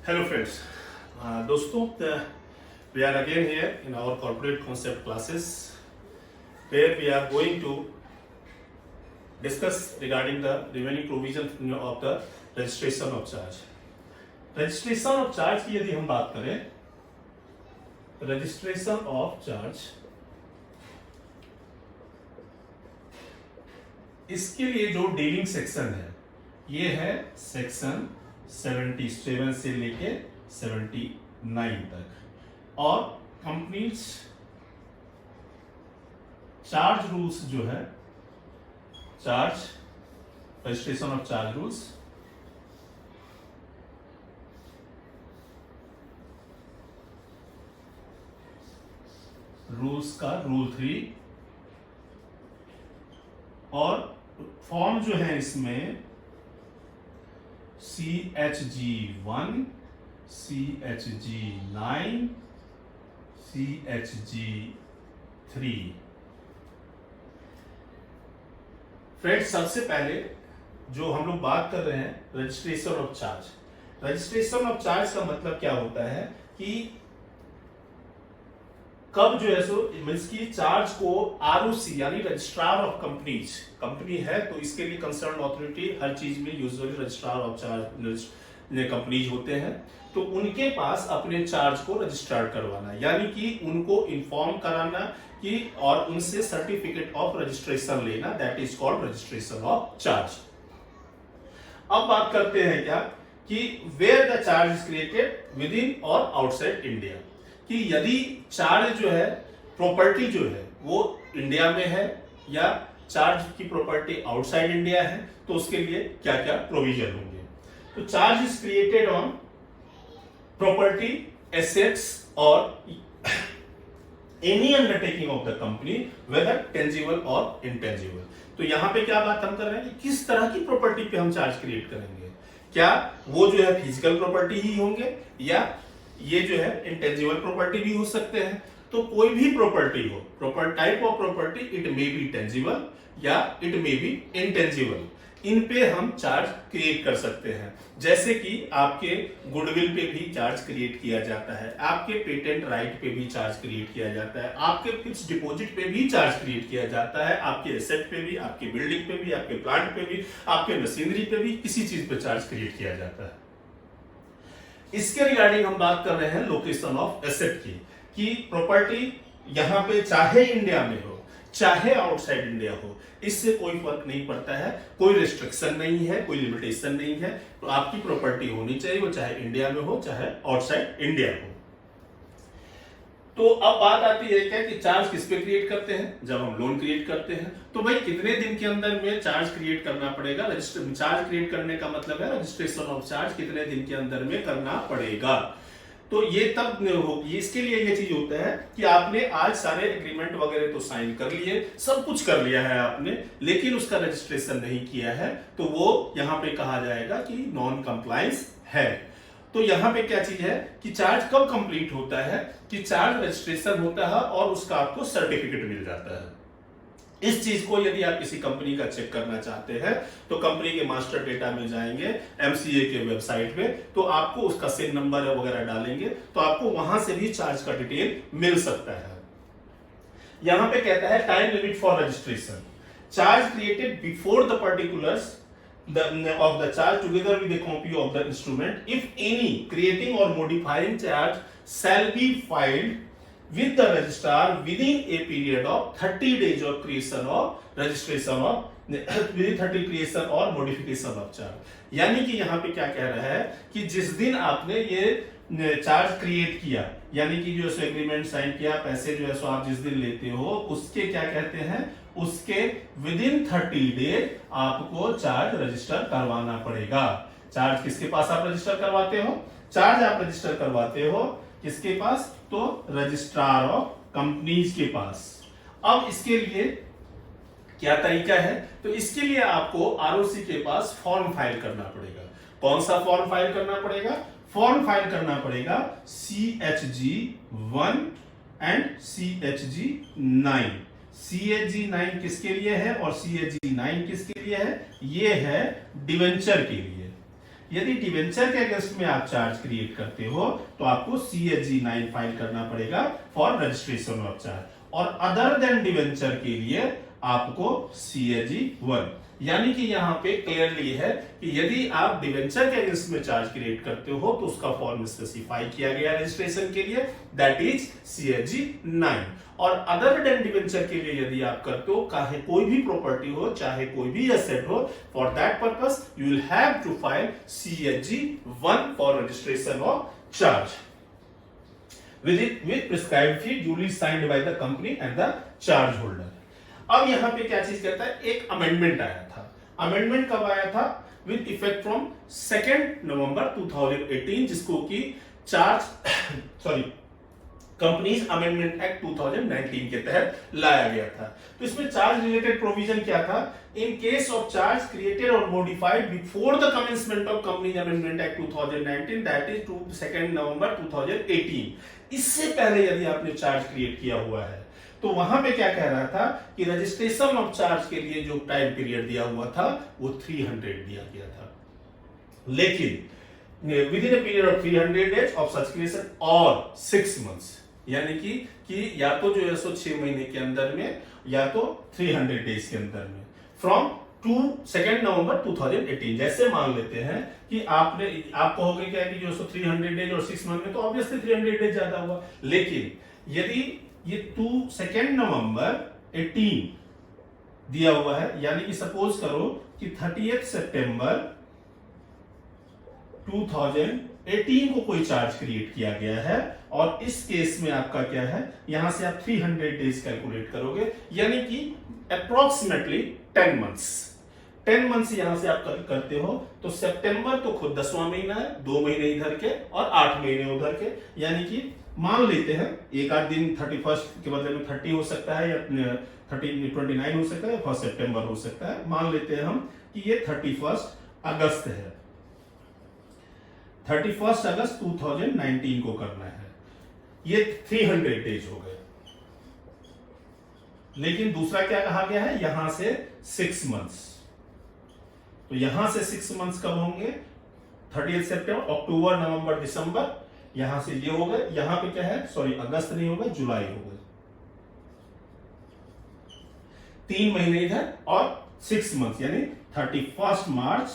Hello friends, दोस्तों we are again here in our corporate concept classes where we are going to discuss regarding the remaining provision of the registration of charge. Registration of charge की यदि हम बात करें, registration of charge इसके लिए जो dealing section है ये है सेक्शन 77 से लेके 79 तक और कंपनीज चार्ज रूल्स जो है charge registration of charge rules का रूल 3 और फॉर्म जो है इसमें CHG1, CHG9, CHG3। फ्रेंड्स, सबसे पहले जो हम लोग बात कर रहे हैं registration of charge. Registration of charge का मतलब क्या होता है कि कब जो है सो मीन्स की चार्ज को आरओसी यानी रजिस्ट्रार ऑफ कंपनीज, कंपनी है तो इसके लिए कंसर्न अथॉरिटी हर चीज में usually registrar of charge companies होते हैं, तो उनके पास अपने चार्ज को रजिस्टर्ड करवाना यानी कि उनको इन्फॉर्म कराना कि और उनसे सर्टिफिकेट ऑफ रजिस्ट्रेशन लेना, that is called registration of charge. अब बात करते हैं क्या कि where the charge is created within और आउटसाइड इंडिया, कि यदि चार्ज जो है प्रॉपर्टी जो है वो इंडिया में है या चार्ज की प्रॉपर्टी आउटसाइड इंडिया है तो उसके लिए क्या क्या प्रोविजन होंगे। तो charge is created on property, assets or any undertaking of the company whether tangible or intangible. तो यहां पे क्या बात हम कर रहे हैं कि किस तरह की प्रॉपर्टी पे हम चार्ज क्रिएट करेंगे, क्या वो जो है फिजिकल प्रॉपर्टी ही होंगे या ये जो है इंटेंजिबल प्रॉपर्टी भी हो सकते हैं। तो कोई भी प्रॉपर्टी हो, proper type of property, it may be tangible या इट मे बी इंटेंजिबल, इन पे हम चार्ज क्रिएट कर सकते हैं। जैसे कि आपके गुडविल पे भी चार्ज क्रिएट किया जाता है, आपके पेटेंट राइट पे भी चार्ज क्रिएट किया जाता है, आपके फिक्स डिपॉजिट पे भी चार्ज क्रिएट किया जाता है, आपके एसेट पे भी, आपके बिल्डिंग पे भी, आपके प्लांट पे भी, आपके मशीनरी पे भी, किसी चीज पे चार्ज क्रिएट किया जाता है। इसके रिगार्डिंग हम बात कर रहे हैं लोकेशन ऑफ एसेट की, कि प्रॉपर्टी यहां पे चाहे इंडिया में हो चाहे आउटसाइड इंडिया हो, इससे कोई फर्क नहीं पड़ता है, कोई रिस्ट्रिक्शन नहीं है, कोई लिमिटेशन नहीं है। तो आपकी प्रॉपर्टी होनी चाहिए वो चाहे इंडिया में हो चाहे आउटसाइड इंडिया हो। तो अब बात आती है क्या कि चार्ज किस पे क्रिएट करते हैं, जब हम लोन क्रिएट करते हैं तो भाई कितने दिन के अंदर में चार्ज क्रिएट करना पड़ेगा। चार्ज क्रिएट करने का मतलब है रजिस्ट्रेशन ऑफ चार्ज कितने दिन के अंदर में करना पड़ेगा। तो ये तब होगी, इसके लिए ये चीज होता है कि आपने आज सारे एग्रीमेंट वगैरह तो साइन कर लिए, सब कुछ कर लिया है आपने, लेकिन उसका रजिस्ट्रेशन नहीं किया है तो वो यहां पे कहा जाएगा कि नॉन कंप्लायंस है। तो यहां पे क्या चीज है कि चार्ज कब कंप्लीट होता है कि चार्ज रजिस्ट्रेशन होता है और उसका आपको सर्टिफिकेट मिल जाता है। इस चीज को यदि आप किसी कंपनी का चेक करना चाहते हैं तो कंपनी के मास्टर डेटा में जाएंगे, एमसीए के वेबसाइट पे, तो आपको उसका सिन नंबर वगैरह डालेंगे तो आपको वहां से भी चार्ज का डिटेल मिल सकता है। यहां पे कहता है time limit for registration, charge created before the particulars of the charge together with a copy of the instrument, if any creating or modifying charge shall be filed with the registrar within a period of 30 days of creation or registration of within 30 creation or modification of charge। यानी कि यहाँ पे क्या कह रहा है कि जिस दिन आपने ये चार्ज क्रिएट किया यानी कि जो एग्रीमेंट साइन किया, पैसे जो है सो आप जिस दिन लेते हो उसके क्या कहते हैं, उसके विद इन 30 डेज आपको चार्ज रजिस्टर करवाना पड़ेगा। चार्ज किसके पास आप रजिस्टर करवाते हो, चार्ज आप रजिस्टर करवाते हो किसके पास, तो रजिस्ट्रार ऑफ कंपनीज के पास। अब इसके लिए क्या तरीका है, तो इसके लिए आपको आरओसी के पास फॉर्म फाइल करना पड़ेगा। कौन सा फॉर्म फाइल करना पड़ेगा, फॉर्म फाइल करना पड़ेगा CHG1 एंड CHG9। CHG9 किसके लिए है और CHG9 किसके लिए है, ये है डिवेंचर के लिए। यदि डिवेंचर के अगेंस्ट में आप चार्ज क्रिएट करते हो तो आपको CHG 9 फाइल करना पड़ेगा फॉर रजिस्ट्रेशन ऑफ चार्ज, और अदर देन डिवेंचर के लिए आपको CHG 1। यानी कि यहाँ पे क्लियरली है कि यदि आप डिवेंचर के अगेंस्ट में चार्ज क्रिएट करते हो तो उसका फॉर्म स्पेसिफाई किया गया रजिस्ट्रेशन के लिए, दैट इज CHG 9। और अदर देन डिवेंचर के लिए यदि आप करते हो, चाहे कोई भी प्रॉपर्टी हो, चाहे कोई भी एसेट हो, for that purpose you will have to file CHG 1 for registration of charge with prescribed fee duly signed by the company and the charge holder। अब यहां पे क्या चीज कहता है, एक अमेंडमेंट आया था। अमेंडमेंट कब आया था? विद इफेक्ट फ्रॉम 2 नवंबर 2018, जिसको कि कंपनीज अमेंडमेंट एक्ट 2019 के तहत लाया गया था। तो इसमें चार्ज रिलेटेड प्रोविजन क्या था? In case of charge created or modified before the commencement of companies amendment act 2019, that is 2 November 2018, इससे पहले यदि आपने चार्ज क्रिएट किया हुआ है तो वहां पे क्या कह रहा था कि रजिस्ट्रेशन ऑफ चार्ज के लिए जो टाइम पीरियड दिया हुआ था वो 300 दिया गया था, लेकिन with in a period of 300 days of such creation और 6 मंथ्स, यानी कि या तो जो है सो 6 महीने के अंदर में या तो 300 डेज के अंदर में, फ्रॉम 2 नवंबर 2018। जैसे मान लेते हैं कि आप कहोगे क्या कि जो 300 डेज और 6 मंथ में तो ऑब्वियसली 300 डेज ज्यादा हुआ, लेकिन यदि ये 2 नवंबर 18 दिया हुआ है, यानी कि सपोज करो कि 30 सितंबर 2018 को कोई चार्ज क्रिएट किया गया है, और इस केस में आपका क्या है, यहां से आप 300 डेज कैलकुलेट करोगे, यानी कि अप्रोक्सीमेटली 10 मंथ्स यहां से आप करते हो, तो सितंबर तो खुद 10वां महीना है, 2 महीने इधर के और 8 महीने उधर के, यानी कि मान लेते हैं एक आध दिन 31 के बदले में 30 हो सकता है, या 29 हो सकता है, या 1 सितंबर हो सकता है। मान लेते हैं हम कि ये 31 अगस्त है, 31 अगस्त 2019 को करना है, ये 300 डेज हो गए। लेकिन दूसरा क्या कहा गया है, यहां से 6 मंथ्स, तो यहां से 6 मंथ्स कब होंगे? 30 सितंबर, अक्टूबर, नवंबर, दिसंबर, यहां से ये हो गए, यहां पे क्या है, सॉरी अगस्त नहीं होगा, जुलाई हो गए, 3 महीने इधर और 6 मंथ, यानी 31 मार्च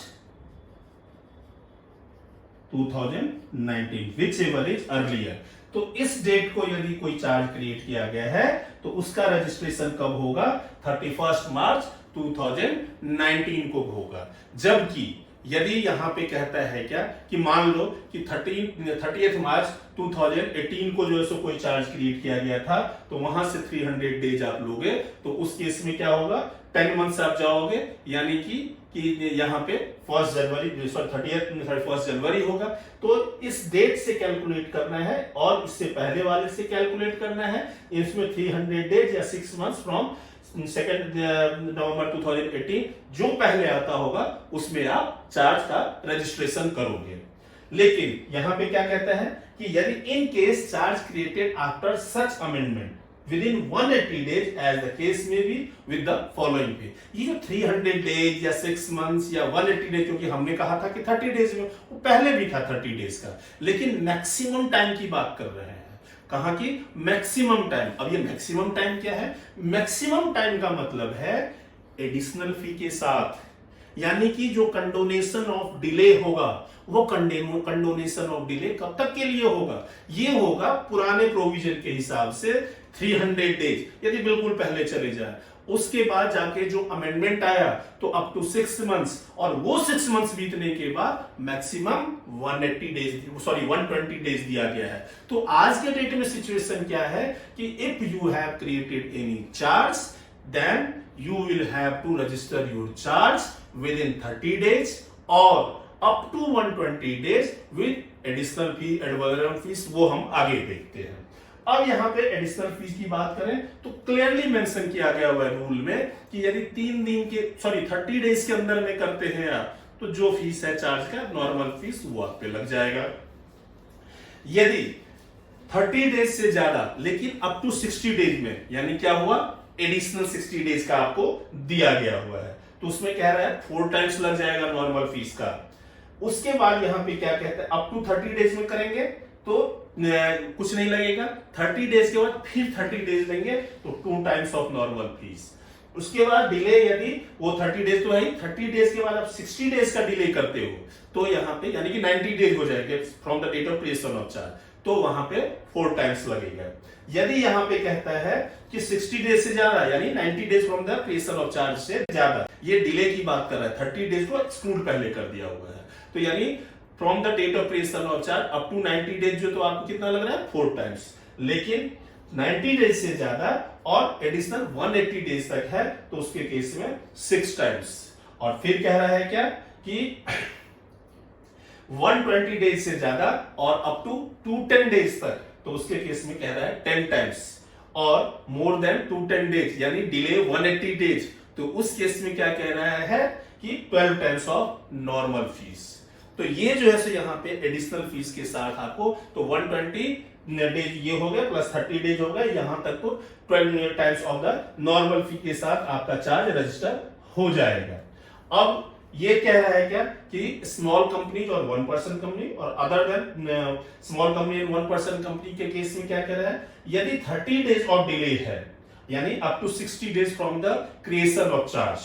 2019, विच एवर इज अर्लियर। तो इस डेट को यदि कोई चार्ज क्रिएट किया गया है तो उसका रजिस्ट्रेशन कब होगा? 31 मार्च 2019 को होगा। जबकि यदि यहां पे कहता है क्या कि मान लो कि 30 मार्च 2018 को जो है सो कोई चार्ज क्रिएट किया गया था, तो वहां से 300 डेज आप लोगे, तो उस केस में क्या होगा, 10 मंथ्स आप जाओगे, यानी कि यहां पे 1 जनवरी होगा। तो इस डेट से कैलकुलेट करना है और इससे पहले वाले से कैलकुलेट करना है, इसमें 300 डेज या 6 मंथ्स फ्रॉम 2 नवंबर 2018, जो पहले आता होगा उसमें आप चार्ज का रजिस्ट्रेशन करोगे। लेकिन यहां पे क्या कहता है कि यदि in case charge created after such amendment within 180 days as the case may be with the following pay। ये जो 300 डेज या 6 मंथ्स या 180 डेज, क्योंकि हमने कहा था कि 30 डेज में, वो पहले भी था 30 डेज का, लेकिन मैक्सिमम टाइम की बात कर रहे हैं। कहा कि मैक्सिमम टाइम। अब ये मैक्सिमम टाइम क्या है? मैक्सिमम टाइम का मतलब है एडिशनल फी के साथ, यानी कि जो कंडोनेशन ऑफ डिले होगा, वो कंडोनेशन ऑफ डिले कब तक के लिए होगा? ये होगा पुराने प्रोविजन के हिसाब से 300 डेज, यदि बिल्कुल पहले चले जाए। उसके बाद जाके जो अमेंडमेंट आया तो अप टू 6 मंथ्स, और वो 6 मंथ्स बीतने के बाद मैक्सिमम 120 डेज दिया गया है। तो आज के डेट में सिचुएशन क्या है कि if you have created any charge, then you will have to register your charge within 30 days or up to 120 days with additional fee, advertisement fees, वो हम आगे देखते हैं। अब यहाँ पे एडिशनल फीस की बात करें तो क्लियरली मेंशन किया गया हुआ है रूल में कि यदि 30 डेज के अंदर में करते हैं आप, तो जो फीस है चार्ज का नॉर्मल फीस वो आप पे लग जाएगा। यदि 30 डेज से ज्यादा लेकिन अप टू 60 डेज में, यानी क्या हुआ, एडिशनल 60 डेज का आपको दिया गया हुआ है, तो उसमें कह रहा है 4 टाइम्स लग जाएगा नॉर्मल फीस का। उसके बाद यहाँ पे क्या कहते हैं, अप टू 30 डेज में करेंगे तो कुछ नहीं लगेगा। 30 डेज के बाद फिर 30 डेज लेंगे तो 2 टाइम्स ऑफ नॉर्मल फीस। उसके बाद डिले, यदि वो 30 डेज तो है, 30 डेज के बाद आप 60 डेज का डिले करते हो तो यहाँ पे यानी कि 90 डेज हो जाएंगे from the date of creation of charge, तो वहां पे 4 टाइम्स लगेगा। यदि यहाँ पे कहता है कि 60 डेज से ज्यादा यानी 90 days from the creation of charge से ज्यादा, ये डिले की बात कर रहा है, 30 डेज को एक्सक्लूड पहले कर दिया हुआ है, तो यानी from the date of creation of charge up to 90 days जो, तो आपको कितना लग रहा है 4 टाइम्स। लेकिन 90 डेज से ज्यादा और एडिशनल 180 डेज तक है तो उसके केस में 6 टाइम्स। और फिर कह रहा है क्या कि 120 डेज से ज्यादा और अप टू 210 डेज तक, तो उसके केस में कह रहा है 10 टाइम्स। और मोर देन 210 डेज यानी डिले 180 डेज, तो उस केस में क्या कह रहा है कि 12 टाइम्स ऑफ नॉर्मल फीस। तो ये जो है सो यहाँ पे एडिशनल फीस के साथ आपको तो 120 डेज ये हो गया प्लस 30 डेज हो गया, यहां तक तो 12 टाइम्स ऑफ द नॉर्मल फी के साथ आपका चार्ज रजिस्टर हो जाएगा। अब ये कह रहा है क्या कि स्मॉल कंपनी और 1 पर्सन कंपनी और other than small company and 1 person company के केस में क्या कह रहा है, यदि 30 डेज ऑफ डिले है यानी up to 60 days from the creation of charge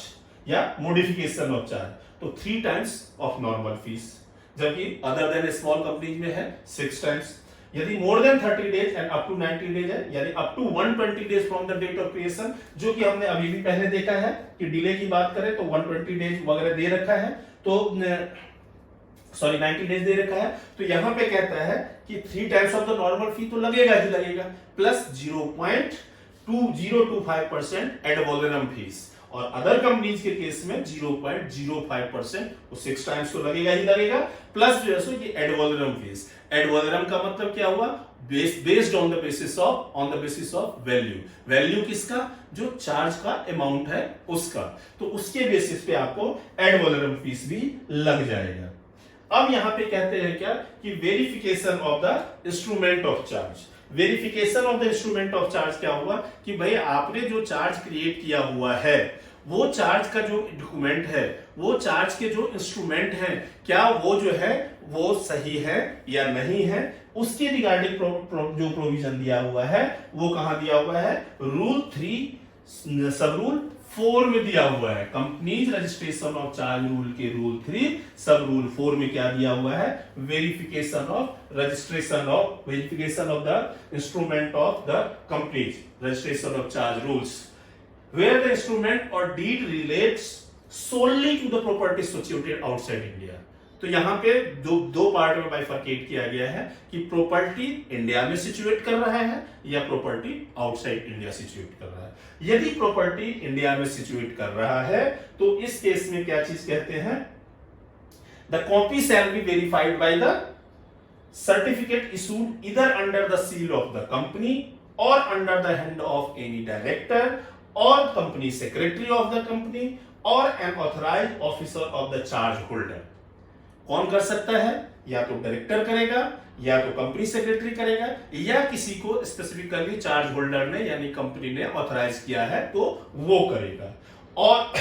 या मॉडिफिकेशन ऑफ चार्ज, तो 3 टाइम्स ऑफ नॉर्मल फीस, जबकि अदर देन स्मॉल कंपनीज में है 6 टाइम्स। यदि more than 30 days and up to 90 days है यानी up to 120 days from the date of creation, जो कि हमने अभी भी पहले देखा है कि डिले की बात करें तो 120 डेज वगैरह दे रखा है, तो 90 डेज दे रखा है, तो यहां पे कहता है कि 3 टाइम्स ऑफ द नॉर्मल फी तो लगेगा ही लगेगा, प्लस 0.2025% एड वॉलरम फीस, और अदर कंपनीज के केस में 0.05%, तो 6 टाइम्स तो लगेगा ही लगेगा, प्लस जो है सो ये एड वॉलरम फीस। एड वॉलरम का मतलब क्या हुआ, based on the basis of value किसका, जो चार्ज का अमाउंट है उसका, तो उसके बेसिस पे आपको एड वॉलरम फीस भी लग जाएगा। अब यहां पे कहते हैं क्या कि verification of the instrument of charge. Verification of the instrument of charge क्या हुआ कि भाई आपने जो चार्ज क्रिएट किया हुआ है वो चार्ज का जो डॉक्यूमेंट है, वो चार्ज के जो इंस्ट्रूमेंट हैं, क्या वो जो है वो सही है या नहीं है, उसके रिगार्डिंग जो प्रोविजन दिया हुआ है वो कहां दिया हुआ है, रूल 3 सब रूल 4 में दिया हुआ है। Companies registration of charge rule के रूल 3 सब रूल 4 में क्या दिया हुआ है, verification of the instrument of the companies registration of charge rules where the instrument or deed relates solely to the property situated outside India। तो यहां पे दो पार्ट में बाइफरकेट किया गया है कि प्रॉपर्टी इंडिया में सिचुएट कर रहा है या प्रॉपर्टी आउटसाइड इंडिया सिचुएट कर रहा है। यदि प्रॉपर्टी इंडिया में सिचुएट कर रहा है तो इस केस में क्या चीज कहते हैं, the copy shall be verified by the certificate issued either under the seal of the company or under the hand of any director or company secretary of the company or an authorised officer of the charge holder. कौन कर सकता है, या तो director करेगा या तो company secretary करेगा या किसी को स्पेसिफिकली चार्ज होल्डर ने यानी कंपनी ने ऑथराइज किया है तो वो करेगा। और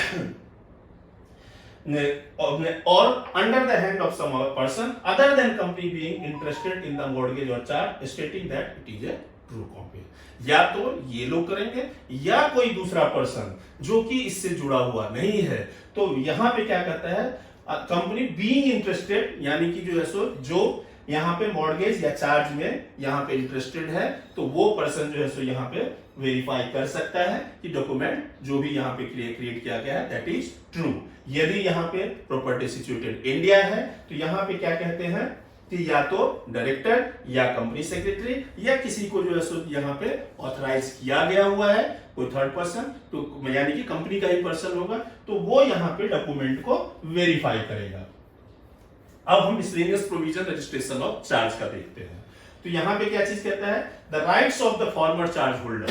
under the hand of some person other than company being interested in the mortgage or charge stating that it is a true copy. या तो ये लोग करेंगे या कोई दूसरा पर्सन जो कि इससे जुड़ा हुआ नहीं है। तो यहां पे क्या कहता है, कंपनी बीइंग इंटरेस्टेड यानी कि जो है सो जो यहां पे मॉर्गेज या चार्ज में यहां पे इंटरेस्टेड है तो वो पर्सन जो है सो यहां पे वेरीफाई कर सकता है कि डॉक्यूमेंट जो भी यहां पे क्रिएट किया गया है दैट इज ट्रू। यदि यहां पे प्रॉपर्टी सिचुएटेड इंडिया है तो यहां पे क्या कहते हैं कि या तो डायरेक्टर या कंपनी सेक्रेटरी या किसी को जो है सो यहाँ पे ऑथराइज किया गया हुआ है कोई थर्ड पर्सन, तो यानी कि कंपनी का ही पर्सन होगा, तो वो यहाँ पे डॉक्यूमेंट को वेरीफाई करेगा। अब हम miscellaneous provision registration of charge का देखते हैं। तो यहाँ पे क्या चीज कहता है, the rights of the former charge holder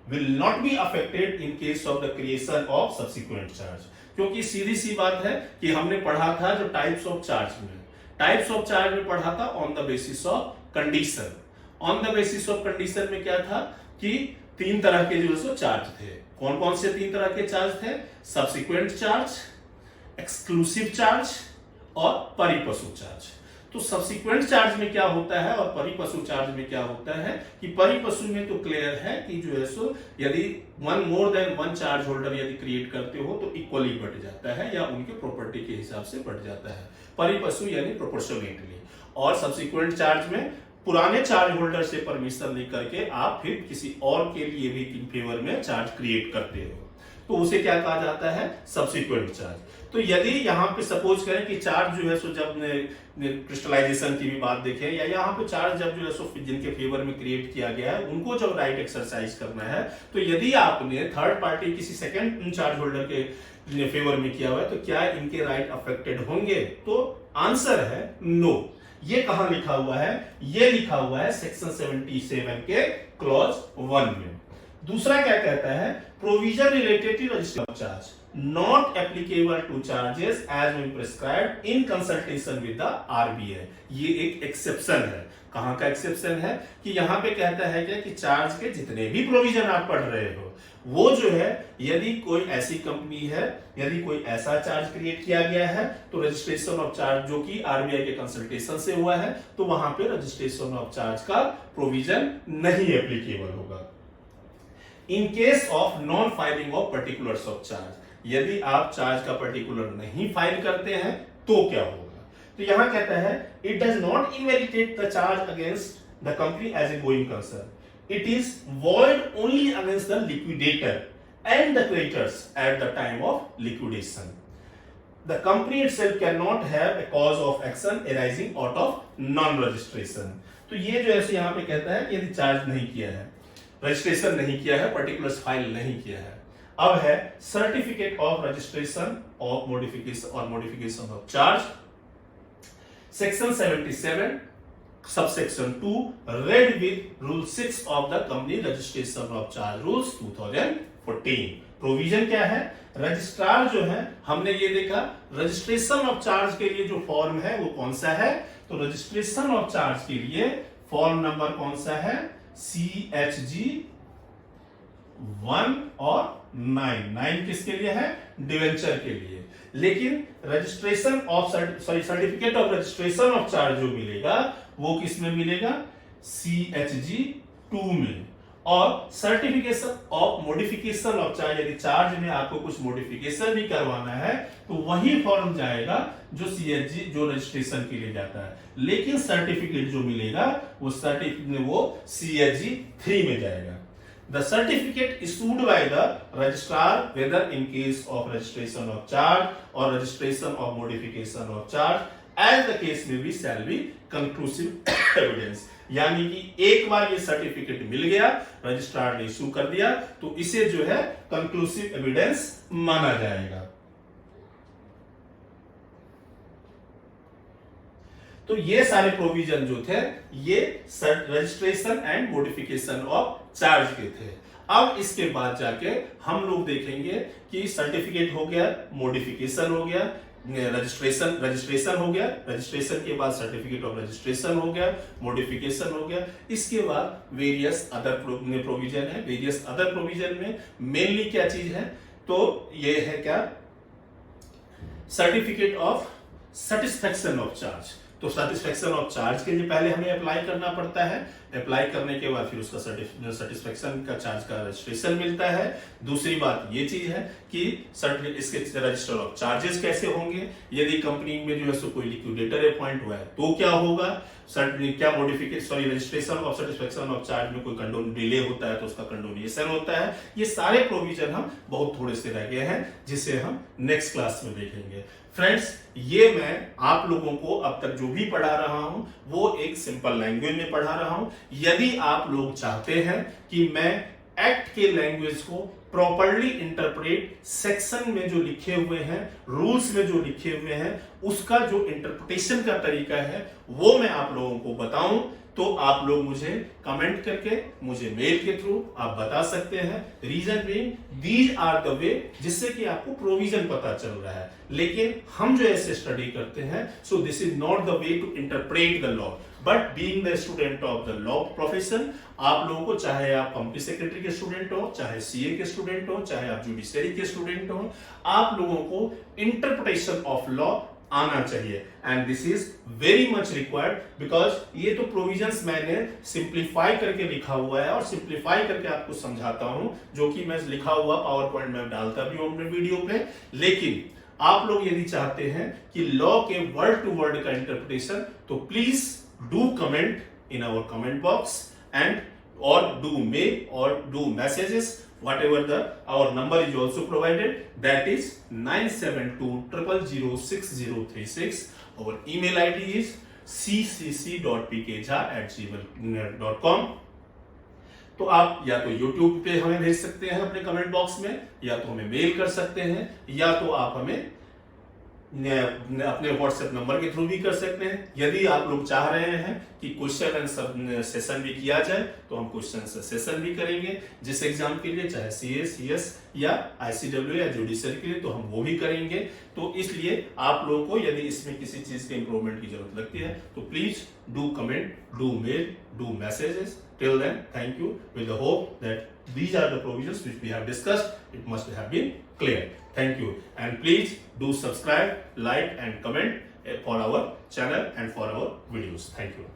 will not be affected in case of the creation of subsequent charge. क्योंकि सीधी सी बात है कि हमने पढ़ा था जो टाइप्स ऑफ चार्ज में पढ़ा था on the basis of condition. On the basis of condition में क्या था कि 3 तरह के जो सो चार्ज थे। कौन कौन से 3 तरह के चार्ज थे, सब्सिक्वेंट चार्ज, एक्सक्लूसिव चार्ज और परिपशु चार्ज। तो सब्सिक्वेंट चार्ज में क्या होता है और परिपशु चार्ज में क्या होता है कि परिपशु में तो क्लियर है कि जो है सो यदि one more than one charge holder यदि क्रिएट करते हो तो इक्वली बढ़ जाता है या उनके प्रॉपर्टी के हिसाब से बढ़ जाता है, परिपशु यानी प्रोपोर्शनेटली। और सब्सिक्वेंट चार्ज में पुराने चार्ज होल्डर से परमिशन लेकर के आप फिर किसी और के लिए भी इन फेवर में चार्ज क्रिएट करते हो, तो उसे क्या कहा जाता है, सब्सिक्वेंट चार्ज। तो यदि यहाँ पे सपोज करें कि चार्ज जो है सो जब क्रिस्टलाइजेशन की भी बात देखें या यहाँ पे चार्ज जब जो है सो जिनके फेवर में क्रिएट किया गया है उनको जब राइट एक्सरसाइज करना है, तो यदि आपने थर्ड पार्टी किसी सेकंड चार्ज होल्डर के फेवर में किया हुआ है तो क्या इनके राइट अफेक्टेड होंगे, तो आंसर है नो। ये कहां लिखा हुआ है, ये लिखा हुआ है सेक्शन 77 के क्लॉज 1 में। दूसरा क्या कहता है, provision related to register charge not applicable to charges as been prescribed in consultation with the RBI. ये एक एक्सेप्शन है। कहां का एक्सेप्शन है कि यहां पे कहता है कि चार्ज के जितने भी प्रोविजन आप पढ़ रहे हो वो जो है यदि कोई ऐसी कंपनी है, यदि कोई ऐसा चार्ज क्रिएट किया गया है तो रजिस्ट्रेशन ऑफ चार्ज जो कि आरबीआई के कंसल्टेशन से हुआ है तो वहां पे रजिस्ट्रेशन ऑफ चार्ज का प्रोविजन नहीं एप्लीकेबल होगा। इन case of non filing of particulars of charge, यदि आप चार्ज का पर्टिकुलर नहीं फाइल करते हैं तो क्या होगा, तो यहां कहता है it does not invalidate the charge against the company as a going concern, it is void only against the liquidator and the creditors at the time of liquidation. The company itself cannot have a cause of action arising out of non-registration. तो ये जो ऐसे यहाँ पे कहता है कि यदि चार्ज नहीं किया है, रजिस्ट्रेशन नहीं किया है, पर्टिकुलर्स फाइल नहीं किया है, अब है certificate of registration of modification of charge, section 77 subsection 2 read with rule 6 of the company registration of charge rules 2014। Provision क्या है, रजिस्ट्रार जो है हमने ये देखा रजिस्ट्रेशन ऑफ चार्ज के लिए जो फॉर्म है वो कौन सा है, तो रजिस्ट्रेशन ऑफ चार्ज के लिए फॉर्म नंबर कौन सा है, CHG 1 और 9 किसके लिए है, डिवेंचर के लिए। लेकिन registration of certificate of registration of charge जो मिलेगा वो किस में मिलेगा, CHG 2 में। और certification of modification of charge, यदि चार्ज में आपको कुछ मॉडिफिकेशन भी करवाना है तो वही फॉर्म जाएगा जो CHG जो रजिस्ट्रेशन के लिए जाता है, लेकिन सर्टिफिकेट जो मिलेगा वो CHG 3 में जाएगा। The certificate issued by the registrar whether in case of registration of charge or registration of modification of charge as the case may be shall be conclusive evidence। यानी कि एक बार ये सर्टिफिकेट मिल गया, रजिस्ट्रार ने issue कर दिया तो इसे जो है कंक्लूसिव एविडेंस माना जाएगा। तो ये सारे प्रोविजन जो थे ये registration and modification of charge के थे। अब इसके बाद जाके हम लोग देखेंगे कि सर्टिफिकेट हो गया, मॉडिफिकेशन हो गया, रजिस्ट्रेशन हो गया, रजिस्ट्रेशन के बाद सर्टिफिकेट ऑफ रजिस्ट्रेशन हो गया, मॉडिफिकेशन हो गया, इसके बाद वेरियस अदर प्रोविजन है। वेरियस अदर प्रोविजन में मेनली क्या चीज है, तो ये है क्या, certificate of satisfaction of charge. तो सेटिस्फेक्शन ऑफ चार्ज के लिए पहले हमें अप्लाई करना पड़ता है, अप्लाई करने के बाद फिर उसका सेटिस्फेक्शन का चार्ज का रजिस्ट्रेशन मिलता है। दूसरी बात ये चीज है कि इसके रजिस्टर ऑफ चार्जेस कैसे होंगे, यदि कंपनी में जो है सो कोई लिक्विडेटर अपॉइंट हुआ है तो क्या होगा, क्या modification registration of satisfaction of charge में कोई कंडोन डिले होता है तो उसका कंडोनेशन होता है। ये सारे प्रोविजन हम बहुत थोड़े से रह गए हैं जिसे हम नेक्स्ट क्लास में देखेंगे। फ्रेंड्स, ये मैं आप लोगों को अब तक जो भी पढ़ा रहा हूं वो एक सिंपल लैंग्वेज में पढ़ा रहा हूं। यदि आप लोग चाहते हैं कि मैं एक्ट के लैंग्वेज को प्रॉपरली इंटरप्रेट, सेक्शन में जो लिखे हुए हैं, रूल्स में जो लिखे हुए हैं, उसका जो इंटरप्रिटेशन का तरीका है वो मैं आप लोगों को बताऊं, तो आप लोग मुझे कमेंट करके, मुझे मेल के थ्रू आप बता सकते हैं। Reason being these are the way, जिससे कि आपको प्रोविजन पता चल रहा है। लेकिन हम जो ऐसे स्टडी करते हैं, so this is not the way to interpret the law, but being the student of the law profession, आप लोगों को, चाहे आप कंपनी सेक्रेटरी के स्टूडेंट हो, चाहे CA के स्टूडेंट हो, चाहे आप जुडिशरी के स्टूडेंट हो, आप लोगों को इंटरप्रिटेशन ऑफ लॉ आना चाहिए and this is very much required because ये तो प्रोविजंस मैंने सिंप्लीफाई करके लिखा हुआ है और सिंप्लीफाई करके आपको समझाता हूं, जो कि मैं लिखा हुआ पावर पॉइंट में डालता भी हूं अपने वीडियो पे। लेकिन आप लोग यदि चाहते हैं कि लॉ के वर्ड टू वर्ड का इंटरप्रिटेशन, तो please do comment in our comment box and or do mail or do messages, whatever our number is also provided, that is 9720006036. Our email ID is ccc.pkjha@gmail.com। तो आप या तो YouTube पे हमें भेज सकते हैं अपने कमेंट बॉक्स में, या तो हमें मेल कर सकते हैं, या तो आप हमें अपने व्हाट्सएप नंबर के थ्रू भी कर सकते हैं। यदि आप लोग चाह रहे हैं कि क्वेश्चन एंड सेशन भी किया जाए, तो हम क्वेश्चन सेशन भी करेंगे जिस एग्जाम के लिए, चाहे सीएस, सीएस या आईसीडब्ल्यू या जुडिशियल के लिए, तो हम वो भी करेंगे। तो इसलिए आप लोगों को यदि इसमें किसी चीज के इंप्रूवमेंट की जरूरत लगती है, तो please do comment, do mail, do messages. Till then, thank you, with the hope that these are the provisions which we have discussed. It must have been clear. Thank you, and please do subscribe, like, and comment for our channel and for our videos. Thank you.